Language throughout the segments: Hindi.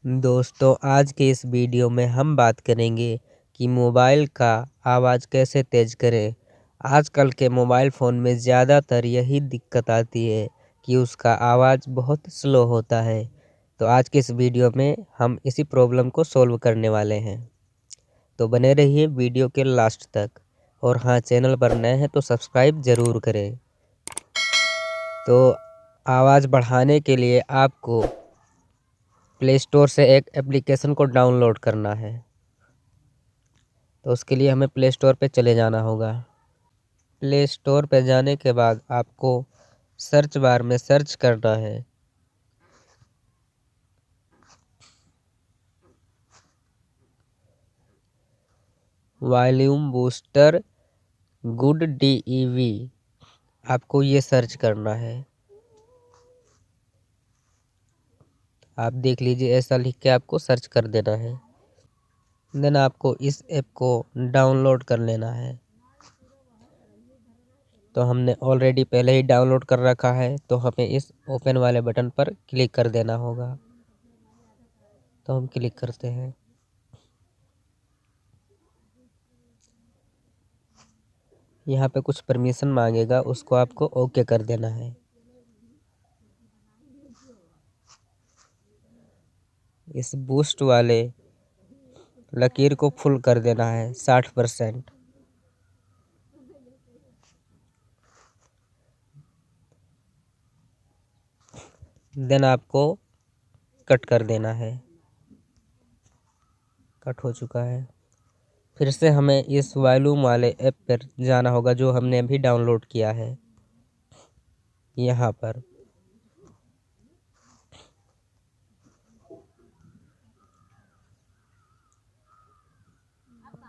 दोस्तों, आज के इस वीडियो में हम बात करेंगे कि मोबाइल का आवाज़ कैसे तेज़ करें। आजकल के मोबाइल फ़ोन में ज़्यादातर यही दिक्कत आती है कि उसका आवाज़ बहुत स्लो होता है। तो आज के इस वीडियो में हम इसी प्रॉब्लम को सॉल्व करने वाले हैं। तो बने रहिए वीडियो के लास्ट तक। और हाँ, चैनल पर नए हैं तो सब्सक्राइब ज़रूर करें। तो आवाज़ बढ़ाने के लिए आपको प्ले स्टोर से एक एप्लीकेशन को डाउनलोड करना है। तो उसके लिए हमें प्ले स्टोर पे चले जाना होगा। प्ले स्टोर पे जाने के बाद आपको सर्च बार में सर्च करना है वॉल्यूम बूस्टर गुड DEV। आपको ये सर्च करना है। आप देख लीजिए, ऐसा लिख के आपको सर्च कर देना है। देन आपको इस ऐप को डाउनलोड कर लेना है। तो हमने ऑलरेडी पहले ही डाउनलोड कर रखा है, तो हमें इस ओपन वाले बटन पर क्लिक कर देना होगा। तो हम क्लिक करते हैं। यहाँ पे कुछ परमिशन मांगेगा, उसको आपको ओके कर देना है। इस बूस्ट वाले लकीर को फुल कर देना है 60%। देन आपको कट कर देना है। कट हो चुका है। फिर से हमें इस वॉल्यूम वाले ऐप पर जाना होगा जो हमने अभी डाउनलोड किया है। यहाँ पर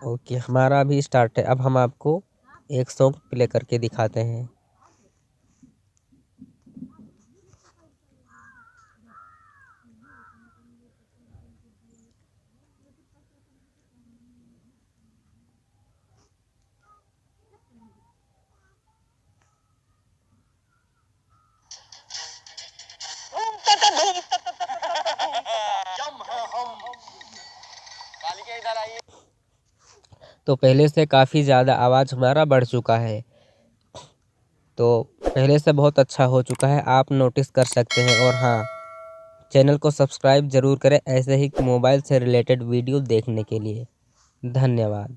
ओके, हमारा अभी स्टार्ट है। अब हम आपको एक सॉन्ग प्ले करके दिखाते हैं। तो पहले से काफ़ी ज़्यादा आवाज़ हमारा बढ़ चुका है। तो पहले से बहुत अच्छा हो चुका है, आप नोटिस कर सकते हैं। और हाँ, चैनल को सब्सक्राइब ज़रूर करें ऐसे ही मोबाइल से रिलेटेड वीडियो देखने के लिए। धन्यवाद।